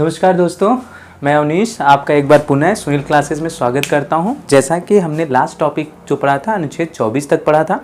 नमस्कार दोस्तों, मैं अवनीश आपका एक बार पुनः सुनील क्लासेस में स्वागत करता हूं। जैसा कि हमने लास्ट टॉपिक जो पढ़ा था अनुच्छेद 24 तक पढ़ा था।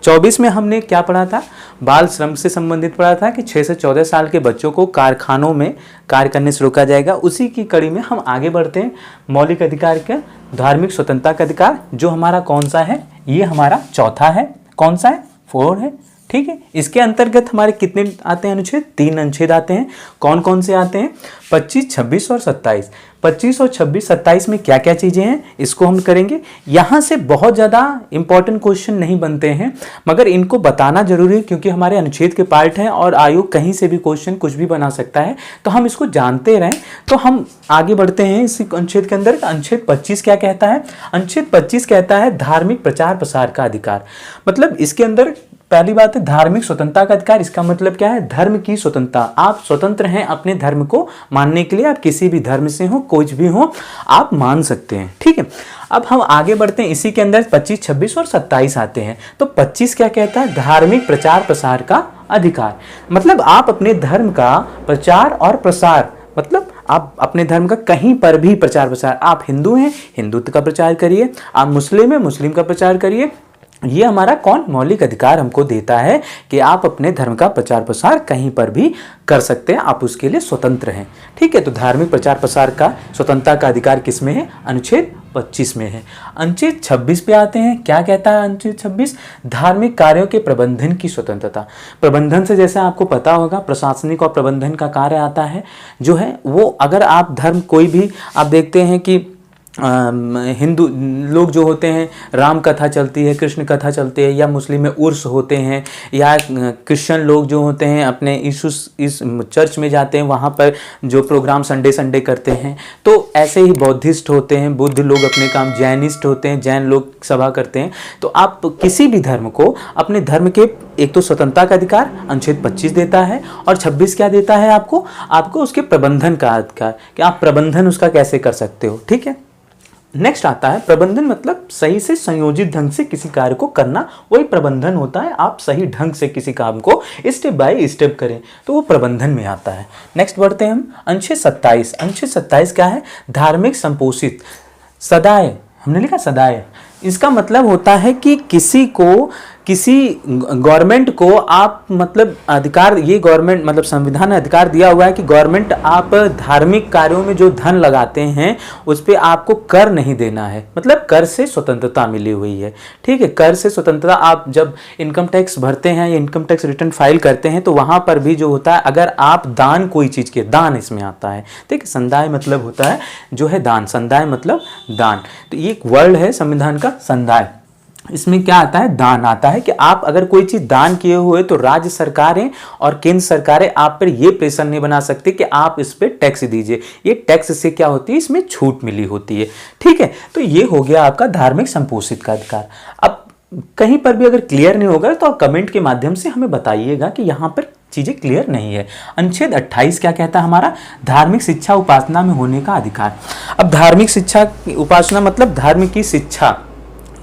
24 में हमने क्या पढ़ा था? बाल श्रम से संबंधित पढ़ा था कि 6 से 14 साल के बच्चों को कारखानों में कार्य करने से रोका जाएगा। उसी की कड़ी में हम आगे बढ़ते हैं। मौलिक अधिकार का धार्मिक स्वतंत्रता का अधिकार जो हमारा कौन सा है? ये हमारा चौथा है। कौन सा है? 4 है। ठीक है, इसके अंतर्गत हमारे कितने आते हैं अनुच्छेद? 3 अनुच्छेद आते हैं। कौन कौन से आते हैं? 25, 26 और 27। 25 और 26, 27 में क्या क्या चीज़ें हैं इसको हम करेंगे। यहाँ से बहुत ज़्यादा इंपॉर्टेंट क्वेश्चन नहीं बनते हैं, मगर इनको बताना जरूरी है क्योंकि हमारे अनुच्छेद के पार्ट हैं और आयोग कहीं से भी क्वेश्चन कुछ भी बना सकता है, तो हम इसको जानते रहें। तो हम आगे बढ़ते हैं इस अनुच्छेद के अंदर। अनुच्छेद 25 क्या कहता है? अनुच्छेद 25 कहता है धार्मिक प्रचार प्रसार का अधिकार। मतलब इसके अंदर पहली बात है धार्मिक स्वतंत्रता का अधिकार। इसका मतलब क्या है? धर्म की स्वतंत्रता। आप स्वतंत्र हैं अपने धर्म को मानने के लिए। आप किसी भी धर्म से हो, कुछ भी हो, आप मान सकते हैं। ठीक है, अब हम आगे बढ़ते हैं। इसी के अंदर 25, 26 और 27 आते हैं। तो 25 क्या कहता है? धार्मिक प्रचार प्रसार का अधिकार। मतलब आप अपने धर्म का प्रचार और प्रसार, मतलब आप अपने धर्म का कहीं पर भी प्रचार प्रसार। आप हिंदू हैं, हिंदुत्व का प्रचार करिए। आप मुस्लिम हैं, मुस्लिम का प्रचार करिए। ये हमारा कौन मौलिक अधिकार हमको देता है कि आप अपने धर्म का प्रचार प्रसार कहीं पर भी कर सकते हैं, आप उसके लिए स्वतंत्र हैं। ठीक है, तो धार्मिक प्रचार प्रसार का स्वतंत्रता का अधिकार किस में है? अनुच्छेद 25 में है। अनुच्छेद 26 पे आते हैं। क्या कहता है अनुच्छेद 26? धार्मिक कार्यों के प्रबंधन की स्वतंत्रता। प्रबंधन से जैसे आपको पता होगा प्रशासनिक और प्रबंधन का कार्य आता है जो है वो, अगर आप धर्म कोई भी आप देखते हैं कि हिंदू लोग जो होते हैं राम कथा चलती है, कृष्ण कथा चलती है, या मुस्लिम में उर्स होते हैं, या क्रिश्चियन लोग जो होते हैं अपने इस चर्च में जाते हैं, वहाँ पर जो प्रोग्राम संडे करते हैं। तो ऐसे ही बौद्धिस्ट होते हैं, बुद्ध लोग अपने काम, जैनिस्ट होते हैं, जैन लोग सभा करते हैं। तो आप किसी भी धर्म को अपने धर्म के एक तो स्वतंत्रता का अधिकार अनुच्छेद 25 देता है, और 26 क्या देता है आपको उसके प्रबंधन का अधिकार कि आप प्रबंधन उसका कैसे कर सकते हो। ठीक है, नेक्स्ट आता है प्रबंधन। मतलब सही से संयोजित ढंग से किसी कार्य को करना, वही प्रबंधन होता है। आप सही ढंग से किसी काम को स्टेप बाय स्टेप करें तो वो प्रबंधन में आता है। नेक्स्ट बढ़ते हैं हम अनुच्छेद 27। अनुच्छेद 27 क्या है? धार्मिक संपोषित सदाए। हमने लिखा सदाए। इसका मतलब होता है कि किसी गवर्नमेंट को आप मतलब अधिकार, ये गवर्नमेंट मतलब संविधान ने अधिकार दिया हुआ है कि गवर्नमेंट आप धार्मिक कार्यों में जो धन लगाते हैं उस पर आपको कर नहीं देना है। मतलब कर से स्वतंत्रता मिली हुई है। ठीक है, कर से स्वतंत्रता। आप जब इनकम टैक्स भरते हैं या इनकम टैक्स रिटर्न फाइल करते हैं तो वहां पर भी जो होता है, अगर आप दान कोई चीज के, दान इसमें आता है। ठीक है, संदाय मतलब होता है जो है दान, संदाय मतलब दान। तो ये एक वर्ड है संविधान का, संदाय। इसमें क्या आता है? दान आता है कि आप अगर कोई चीज दान किए हुए तो राज्य सरकारें और केंद्र सरकारें आप पर ये प्रेशर नहीं बना सकते कि आप इस पे टैक्स दीजिए। ये टैक्स से क्या होती है? इसमें छूट मिली होती है। ठीक है, तो ये हो गया आपका धार्मिक संपोषित का अधिकार। अब कहीं पर भी अगर क्लियर नहीं होगा तो आप कमेंट के माध्यम से हमें बताइएगा कि यहाँ पर चीजें क्लियर नहीं है। अनुच्छेद 28 क्या कहता है हमारा? धार्मिक शिक्षा उपासना में होने का अधिकार। अब धार्मिक शिक्षा उपासना मतलब धर्म की शिक्षा,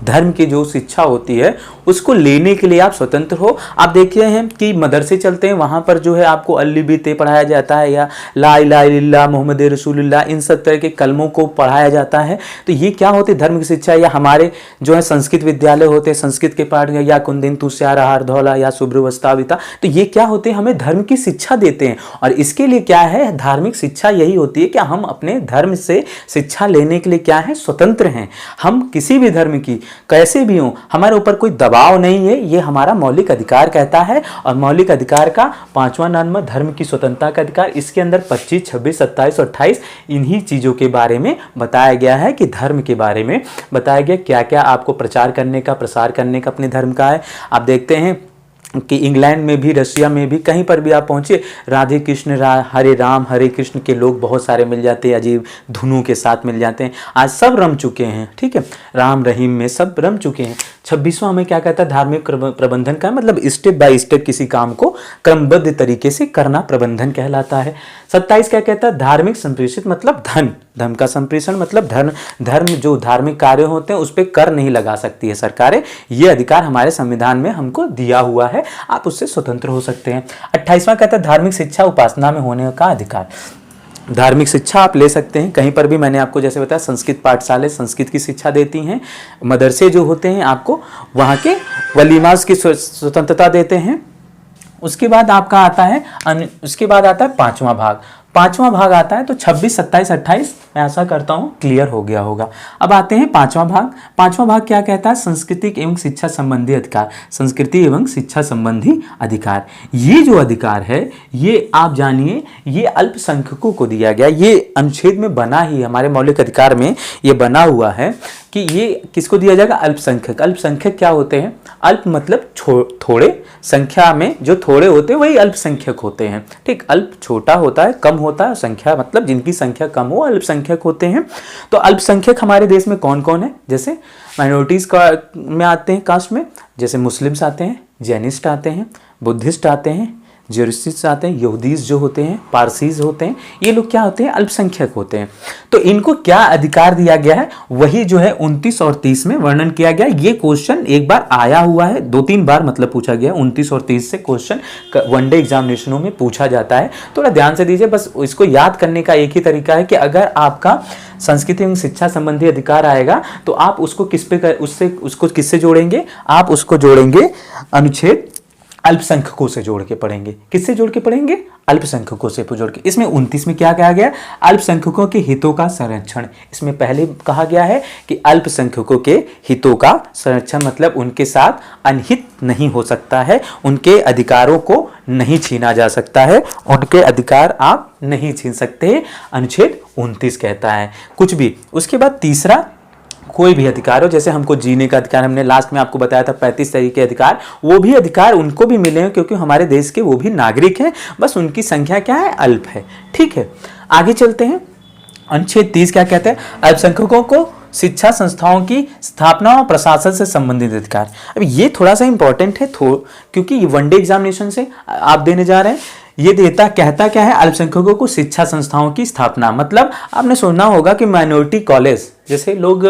धर्म की जो शिक्षा होती है उसको लेने के लिए आप स्वतंत्र हो। आप देखिए हैं कि मदरसे चलते हैं, वहाँ पर जो है आपको अल्ली बीते पढ़ाया जाता है, या ला इलाहा इल्लल्लाह मोहम्मद रसूलुल्लाह, इन सब तरह के कलमों को पढ़ाया जाता है। तो ये क्या होते हैं? धर्म की शिक्षा। या हमारे जो है संस्कृत विद्यालय होते हैं, संस्कृत के पाठ, या कुंदिन तुष्यारा हार धौला या शुभ्रवस्ताविता, तो ये क्या होते हैं? हमें धर्म की शिक्षा देते हैं। और इसके लिए क्या है? धार्मिक शिक्षा यही होती है कि हम अपने धर्म से शिक्षा लेने के लिए क्या है? स्वतंत्र हैं। हम किसी भी धर्म की कैसे भी हो, हमारे ऊपर कोई दबाव नहीं है। ये हमारा मौलिक अधिकार कहता है। और मौलिक अधिकार का 5वां नंबर धर्म की स्वतंत्रता का अधिकार। इसके अंदर 25, 26, 27 और 28 इन्हीं चीजों के बारे में बताया गया है कि धर्म के बारे में बताया गया क्या क्या आपको प्रचार करने का, प्रसार करने का अपने धर्म का है। आप देखते हैं कि इंग्लैंड में भी, रशिया में भी, कहीं पर भी आप पहुंचे, राधे कृष्ण हरे राम हरे कृष्ण के लोग बहुत सारे मिल जाते हैं, अजीब धुनों के साथ मिल जाते हैं। आज सब रम चुके हैं। ठीक है, राम रहीम में सब रम चुके हैं। 26वां हमें क्या कहता है? धार्मिक प्रबंधन का मतलब स्टेप बाय स्टेप किसी काम को क्रमबद्ध तरीके से करना प्रबंधन कहलाता है। 27 क्या कहता है? धार्मिक संप्रेषित मतलब धर्म का संप्रेषण मतलब धर्म जो धार्मिक कार्य होते हैं उस पर कर नहीं लगा सकती है सरकारें। ये अधिकार हमारे संविधान में हमको दिया हुआ है, आप उससे स्वतंत्र हो सकते हैं। 28वां कहता है धार्मिक शिक्षा उपासना में होने का अधिकार। धार्मिक शिक्षा आप ले सकते हैं कहीं पर भी। मैंने आपको जैसे बताया संस्कृत पाठशाला संस्कृत की शिक्षा देती हैं, मदरसे जो होते हैं आपको वहाँ के वलीमास की स्वतंत्रता देते हैं। उसके बाद आपका आता है उसके बाद आता है पांचवा भाग। पांचवा भाग आता है तो 26, 27, 28 मैं आशा करता हूँ क्लियर हो गया होगा। अब आते हैं पांचवा भाग। पांचवा भाग क्या कहता है? सांस्कृतिक एवं शिक्षा संबंधी अधिकार। संस्कृति एवं शिक्षा संबंधी अधिकार, ये जो अधिकार है ये आप जानिए ये अल्पसंख्यकों को दिया गया। ये अनुच्छेद में बना ही हमारे मौलिक अधिकार में ये बना हुआ है कि ये किसको दिया जाएगा? अल्पसंख्यक। अल्पसंख्यक क्या होते हैं? अल्प मतलब थोड़े, संख्या में जो थोड़े होते हैं वही अल्पसंख्यक होते हैं। ठीक, अल्प छोटा होता है, कम होता है, संख्या मतलब जिनकी संख्या कम हो अल्पसंख्यक होते हैं। तो अल्पसंख्यक हमारे देश में कौन कौन है? जैसे माइनॉरिटीज का में आते हैं कास्ट में, जैसे मुस्लिम्स आते हैं, जैनिस्ट आते हैं, बुद्धिस्ट आते हैं, ज्यूरिस्टिक्स आते हैं, यहूदीज जो होते हैं, पारसीज होते हैं, ये लोग क्या होते हैं? अल्पसंख्यक होते हैं। तो इनको क्या अधिकार दिया गया है? वही जो है 29 और 30 में वर्णन किया गया। ये क्वेश्चन एक बार आया हुआ है, 2-3 बार मतलब पूछा गया। 29 और 30 से क्वेश्चन वनडे एग्जामिनेशनों में पूछा जाता है। थोड़ा ध्यान से दीजिए, बस इसको याद करने का एक ही तरीका है कि अगर आपका संस्कृति एवं शिक्षा संबंधी अधिकार आएगा तो आप उसको उसको किससे जोड़ेंगे? आप उसको जोड़ेंगे अनुच्छेद अल्पसंख्यकों से जोड़ के पढ़ेंगे। किससे जोड़ के पढ़ेंगे? अल्पसंख्यकों से जोड़ के। इसमें 29 में क्या कहा गया? अल्पसंख्यकों के हितों का संरक्षण। इसमें पहले कहा गया है कि अल्पसंख्यकों के हितों का संरक्षण मतलब उनके साथ अनहित नहीं हो सकता है, उनके अधिकारों को नहीं छीना जा सकता है, उनके अधिकार आप नहीं छीन सकते, अनुच्छेद 29 कहता है। कुछ भी। उसके बाद तीसरा, कोई भी अधिकार हो, जैसे हमको जीने का अधिकार, हमने लास्ट में आपको बताया था 35 तरह के अधिकार, वो भी अधिकार उनको भी मिले हैं क्योंकि हमारे देश के वो भी नागरिक हैं, बस उनकी संख्या क्या है? अल्प है। ठीक है, आगे चलते हैं। अनुच्छेद 30 क्या कहते हैं? अल्पसंख्यकों को शिक्षा संस्थाओं की स्थापना और प्रशासन से संबंधित अधिकार। अब ये थोड़ा सा इंपॉर्टेंट है क्योंकि ये वनडे एग्जामिनेशन से आप देने जा रहे हैं। ये कहता क्या है? अल्पसंख्यकों को शिक्षा संस्थाओं की स्थापना, मतलब आपने सुना होगा कि माइनॉरिटी कॉलेज, जैसे लोग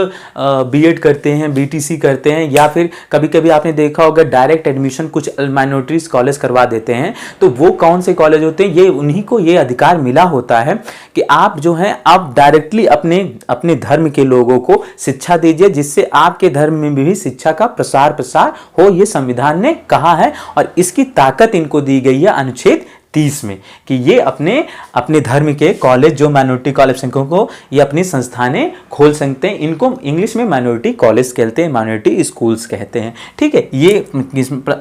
बीएड करते हैं, बीटीसी करते हैं, या फिर कभी कभी आपने देखा होगा डायरेक्ट एडमिशन कुछ माइनॉरिटीज कॉलेज करवा देते हैं। तो वो कौन से कॉलेज होते हैं? ये उन्हीं को ये अधिकार मिला होता है कि आप जो है आप डायरेक्टली अपने धर्म के लोगों को शिक्षा दीजिए, जिससे आपके धर्म में भी शिक्षा का प्रसार हो, ये संविधान ने कहा है। और इसकी ताकत इनको दी गई है अनुच्छेद 30 में कि ये अपने धर्म के कॉलेज, जो माइनॉरिटी कॉलेज संख्या को ये अपनी संस्थानें खोल सकते हैं। इनको इंग्लिश में माइनॉरिटी कॉलेज कहते हैं, माइनॉरिटी स्कूल्स कहते हैं। ठीक है, ये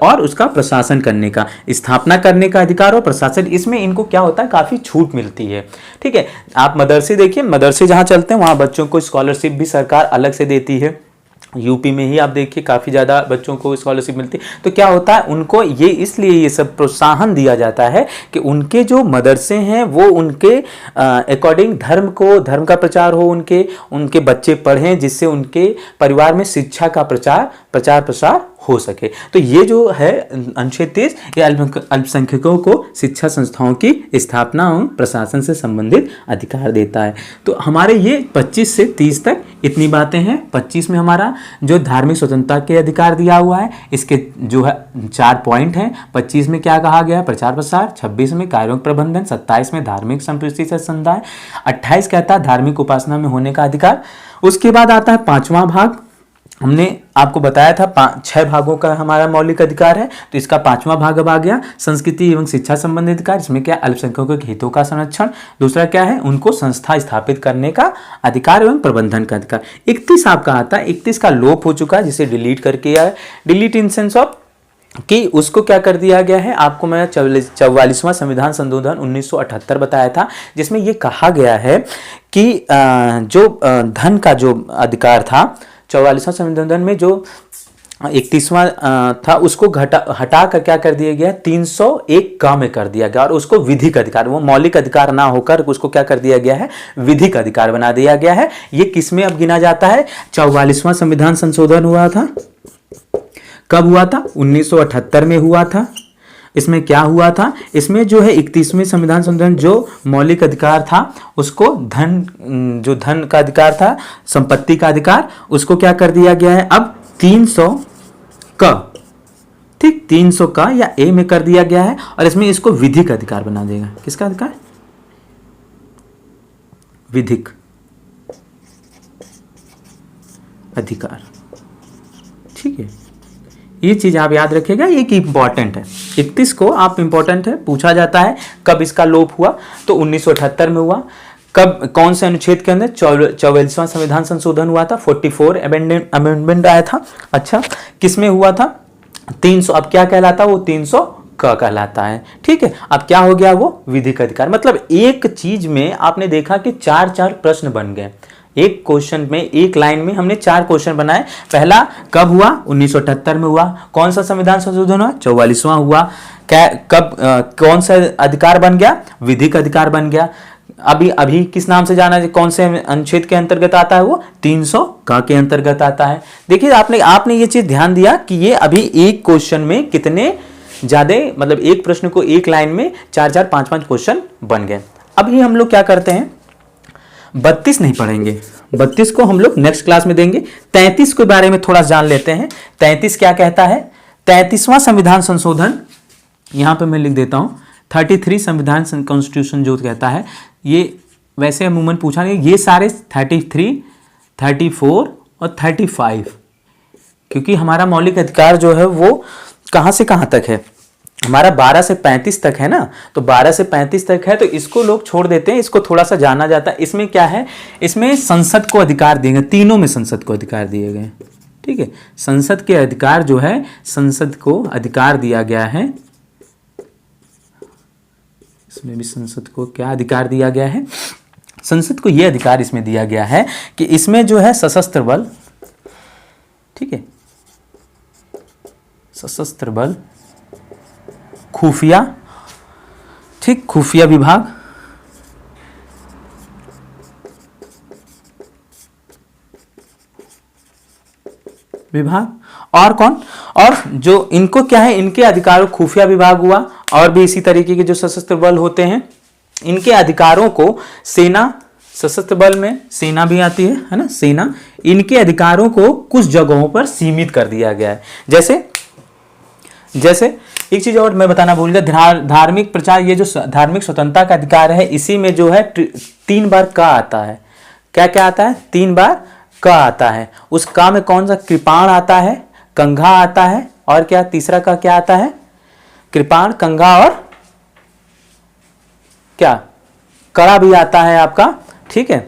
और उसका प्रशासन करने का, स्थापना करने का अधिकार और प्रशासन, इसमें इनको क्या होता है? काफी छूट मिलती है। ठीक है, आप मदरसे देखिए, मदरसे जहां चलते हैं वहां बच्चों को स्कॉलरशिप भी सरकार अलग से देती है। यूपी में ही आप देखिए काफ़ी ज़्यादा बच्चों को स्कॉलरशिप मिलती है। तो क्या होता है? उनको ये इसलिए ये सब प्रोत्साहन दिया जाता है कि उनके जो मदरसे हैं वो उनके अकॉर्डिंग धर्म का प्रचार हो, उनके बच्चे पढ़ें, जिससे उनके परिवार में शिक्षा का प्रचार प्रसार हो सके। तो ये जो है अनुच्छेद 30 ये अल्पसंख्यकों को शिक्षा संस्थाओं की स्थापना और प्रशासन से संबंधित अधिकार देता है। तो हमारे ये 25 से 30 तक इतनी बातें हैं। 25 में हमारा जो धार्मिक स्वतंत्रता के अधिकार दिया हुआ है, इसके जो है 4 पॉइंट हैं। 25 में क्या कहा गया? प्रचार प्रसार। 26 में कार्यों प्रबंधन। 27 में धार्मिक संपत्ति से संदाय। 28 कहता है धार्मिक उपासना में होने का अधिकार। उसके बाद आता है 5वां भाग। हमने आपको बताया था 6 भागों का हमारा मौलिक अधिकार है, तो इसका 5वां भाग अब आ गया, संस्कृति एवं शिक्षा संबंधी अधिकार। इसमें क्या? अल्पसंख्यकों के हितों का संरक्षण। दूसरा क्या है? उनको संस्था स्थापित करने का अधिकार एवं प्रबंधन का अधिकार। 31 आपका आता है, 31 का लोप हो चुका है, जिसे डिलीट करके आया। डिलीट इन सेंस ऑफ कि उसको क्या कर दिया गया है? आपको मैं 44वां संविधान संशोधन 1978 बताया था, जिसमें ये कहा गया है कि जो धन का जो अधिकार था, 44वां संविधान में जो 31वां था उसको हटा कर क्या कर दिया गया? 301 का में कर दिया गया और उसको विधिक अधिकार, वो मौलिक अधिकार ना होकर उसको क्या कर दिया गया है? विधिक अधिकार बना दिया गया है। ये किस में अब गिना जाता है? 44वां संविधान संशोधन हुआ था। कब हुआ था? 1978 में हुआ था। इसमें क्या हुआ था? इसमें जो है 31वें संविधान संशोधन जो मौलिक अधिकार था उसको जो धन का अधिकार था, संपत्ति का अधिकार, उसको क्या कर दिया गया है? अब 300 का, ठीक, 300 का या ए में कर दिया गया है और इसमें इसको विधिक अधिकार बना देगा। किसका अधिकार? विधिक अधिकार। ठीक है, ये चीज आप याद रखिएगा, एक इंपॉर्टेंट है। 31 को आप इंपॉर्टेंट है, पूछा जाता है कब इसका लोप हुआ, तो 1978 में हुआ। कब, कौन से अनुच्छेद के अंदर? 44वां संविधान संशोधन हुआ था, 44 अमेंडमेंट आया था। अच्छा, किसमें हुआ था? 300, अब क्या कहलाता है वो? 300 क कहलाता है। ठीक है, अब क्या हो गया वो? विधिक अधिकार। मतलब एक चीज में आपने देखा कि 4-4 प्रश्न बन गए। एक क्वेश्चन में, एक लाइन में हमने 4 क्वेश्चन बनाए। पहला कब हुआ? 1978 में हुआ। कौन सा संविधान संशोधन हुआ? 44वां हुआ। कब कौन सा अधिकार बन गया? विधिक अधिकार बन गया। अभी किस नाम से जाना है? कौन से अनुच्छेद के अंतर्गत आता है वो? 300 क के अंतर्गत आता है। देखिए, आपने ये चीज ध्यान दिया कि ये अभी एक क्वेश्चन में कितने ज्यादा, मतलब एक प्रश्न को एक लाइन में 4-4, 5-5 क्वेश्चन बन गए। अभी हम लोग क्या करते हैं, 32 नहीं पढ़ेंगे, 32 को हम लोग नेक्स्ट क्लास में देंगे। 33 के बारे में थोड़ा जान लेते हैं। 33 क्या कहता है? 33वां संविधान संशोधन, यहां पे मैं लिख देता हूं, 33 संविधान कॉन्स्टिट्यूशन जो कहता है, ये वैसे अमूमन पूछा नहीं, ये सारे 33, 34 और 35, क्योंकि हमारा मौलिक अधिकार जो है वो कहां से कहां तक है? हमारा 12 से 35 तक है ना, तो 12 से 35 तक है, तो इसको लोग छोड़ देते हैं, इसको थोड़ा सा जाना जाता है। इसमें क्या है? इसमें संसद को अधिकार दिए गए, तीनों में संसद को अधिकार दिए गए। ठीक है, संसद के अधिकार जो है, संसद को अधिकार दिया गया है। इसमें भी संसद को क्या अधिकार दिया गया है? संसद को यह अधिकार इसमें दिया गया है कि इसमें जो है सशस्त्र बल, ठीक है, सशस्त्र बल, खुफिया, ठीक, खुफिया विभाग, और कौन? और जो इनको क्या है, इनके अधिकारों, खुफिया विभाग हुआ, और भी इसी तरीके के जो सशस्त्र बल होते हैं, इनके अधिकारों को सेना, सशस्त्र बल में सेना भी आती है ना, सेना, इनके अधिकारों को कुछ जगहों पर सीमित कर दिया गया है। जैसे एक चीज और मैं बताना भूल गया, धार्मिक प्रचार, ये जो धार्मिक स्वतंत्रता का अधिकार है, इसी में जो है 3 बार का आता है। क्या क्या आता है? 3 बार का आता है। उस का में कौन सा? कृपाण आता है, कंघा आता है, और क्या तीसरा का क्या आता है? कृपाण, कंघा और क्या? कड़ा भी आता है आपका। ठीक है,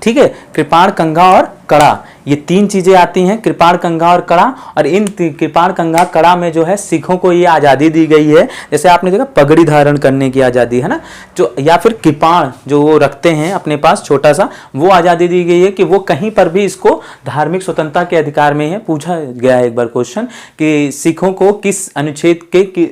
ठीक है, कृपाण, कंघा और कड़ा, ये 3 चीजें आती हैं, कृपाण, कंघा और कड़ा। और इन कृपाण, कंघा, कड़ा में जो है सिखों को ये आज़ादी दी गई है। जैसे आपने देखा पगड़ी धारण करने की आज़ादी है ना, जो, या फिर कृपाण जो वो रखते हैं अपने पास छोटा सा, वो आज़ादी दी गई है कि वो कहीं पर भी इसको धार्मिक स्वतंत्रता के अधिकार में है। पूछा गया है एक बार क्वेश्चन कि सिखों को किस अनुच्छेद के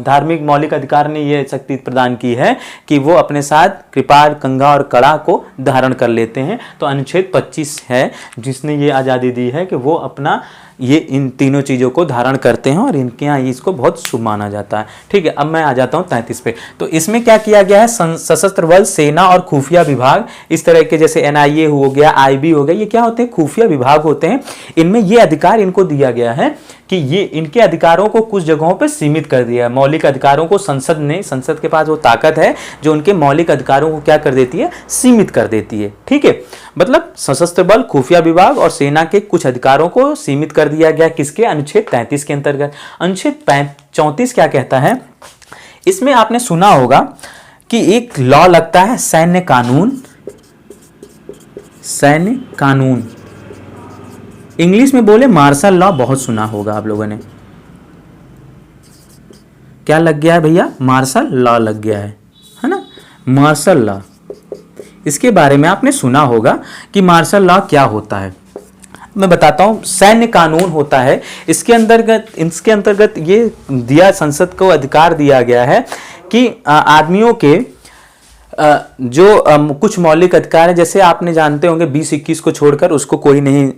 धार्मिक मौलिक अधिकार ने यह शक्ति प्रदान की है कि वो अपने साथ कृपाण, कंघा और कड़ा को धारण कर लेते हैं? तो अनुच्छेद 25 है जिसने ये आज़ादी दी है कि वो अपना ये इन तीनों चीज़ों को धारण करते हैं, और इनके यहाँ इसको बहुत शुभ माना जाता है। ठीक है, अब मैं आ जाता हूँ 33 पे। तो इसमें क्या किया गया है? सशस्त्र बल, सेना और खुफिया विभाग, इस तरह के जैसे NIA हो गया, IB हो गया, ये क्या होते हैं? खुफिया विभाग होते हैं। इनमें ये अधिकार इनको दिया गया है कि ये इनके अधिकारों को कुछ जगहों पर सीमित कर दिया है। मौलिक अधिकारों को संसद के पास वो ताकत है जो उनके मौलिक अधिकारों को क्या कर देती है? सीमित कर देती है। ठीक है, मतलब सशस्त्र बल, खुफिया विभाग और सेना के कुछ अधिकारों को सीमित कर दिया गया। किसके? अनुच्छेद 33 के अंतर्गत। अनुच्छेद 34 क्या कहता है? इसमें आपने सुना होगा कि एक लॉ लगता है, सैन्य कानून। सैन्य कानून, इंग्लिश में बोले मार्शल लॉ, बहुत सुना होगा आप लोगों ने। क्या लग गया है भैया? मार्शल लॉ लग गया है ना, मार्शल लॉ। इसके बारे में आपने सुना होगा कि मार्शल लॉ क्या होता है। मैं बताता हूं। सैन्य कानून होता है, इसके अंतर्गत ये दिया, संसद को अधिकार दिया गया है कि आदमियों के जो कुछ मौलिक अधिकार है, जैसे आपने जानते होंगे 20-21 को छोड़कर उसको कोई नहीं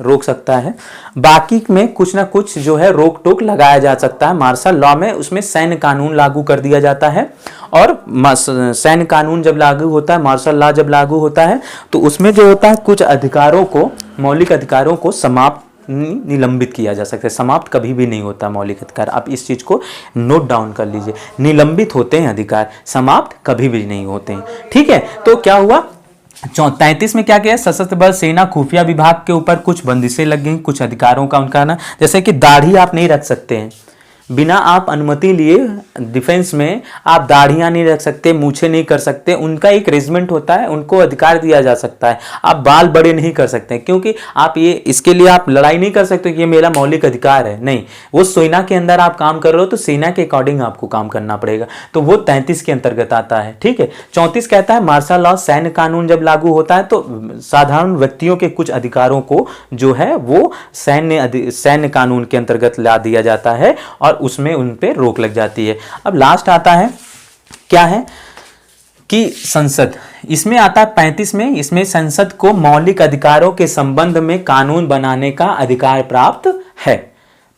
रोक सकता है। बाकी में कुछ ना कुछ जो है रोक टोक लगाया जा सकता है। मार्शल लॉ में उसमें सैन्य कानून लागू कर दिया जाता है, और सैन्य कानून जब लागू होता है, मार्शल लॉ जब लागू होता है, तो उसमें जो होता है कुछ अधिकारों को, मौलिक अधिकारों को समाप्त, निलंबित किया जा सकता है। समाप्त कभी भी नहीं होता मौलिक अधिकार। आप इस चीज को नोट डाउन कर लीजिए। निलंबित होते हैं अधिकार, समाप्त कभी भी नहीं होते हैं। ठीक है, तो क्या हुआ 33 में क्या किया, सशस्त्र बल सेना खुफिया विभाग के ऊपर कुछ बंदिशें लग गई, कुछ अधिकारों का उनका ना, जैसे कि दाढ़ी आप नहीं रख सकते हैं, बिना आप अनुमति लिए डिफेंस में आप दाढ़ियां नहीं रख सकते, मूछें नहीं कर सकते, उनका एक रेजिमेंट होता है, उनको अधिकार दिया जा सकता है। आप बाल बड़े नहीं कर सकते क्योंकि आप ये इसके लिए आप लड़ाई नहीं कर सकते कि ये मेरा मौलिक अधिकार है, नहीं, वो सेना के अंदर आप काम कर रहे हो तो सेना के अकॉर्डिंग आपको काम करना पड़ेगा, तो वो 33 के अंतर्गत आता है। ठीक है, 34 कहता है मार्शल लॉ सैन्य कानून जब लागू होता है तो साधारण व्यक्तियों के कुछ अधिकारों को जो है वो सैन्य कानून के अंतर्गत ला दिया जाता है और उसमें उन पे रोक लग जाती है। अब लास्ट आता है क्या है कि संसद, इसमें आता है 35 में, इसमें संसद को मौलिक अधिकारों के संबंध में कानून बनाने का अधिकार प्राप्त है।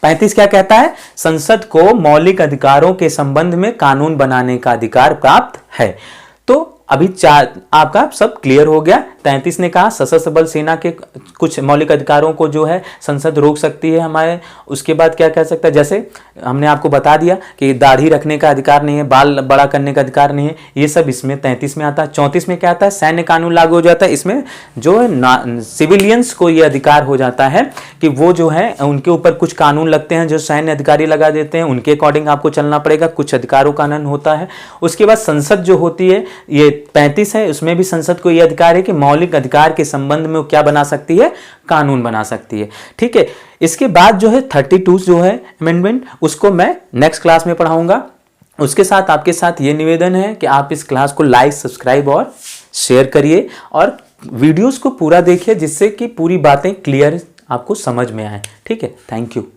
35 क्या कहता है, संसद को मौलिक अधिकारों के संबंध में कानून बनाने का अधिकार प्राप्त है। तो अभी आपका सब क्लियर हो गया। 33 ने कहा सशस्त्र बल सेना के कुछ मौलिक अधिकारों को जो है संसद रोक सकती है हमारे। उसके बाद क्या कह सकता है, जैसे हमने आपको बता दिया कि दाढ़ी रखने का अधिकार नहीं है, बाल बड़ा करने का अधिकार नहीं है, ये सब इसमें 33 में आता है। 34 में क्या आता है, सैन्य कानून लागू हो जाता है, इसमें जो है सिविलियंस को ये अधिकार हो जाता है कि वो जो है उनके ऊपर कुछ कानून लगते हैं जो सैन्य अधिकारी लगा देते हैं, उनके अकॉर्डिंग आपको चलना पड़ेगा, कुछ अधिकारों का आनंद होता है। उसके बाद संसद जो होती है, ये 35 है, उसमें भी संसद को यह अधिकार है कि मौलिक अधिकार के संबंध में क्या बना सकती है, कानून बना सकती है। ठीक है, इसके बाद जो है 32 जो है अमेंडमेंट, उसको मैं नेक्स्ट क्लास में पढ़ाऊंगा। उसके साथ आपके साथ ये निवेदन है कि आप इस क्लास को लाइक, सब्सक्राइब और शेयर करिए और वीडियोस को पूरा देखिए जिससे कि पूरी बातें क्लियर आपको समझ में आए। ठीक है, थैंक यू।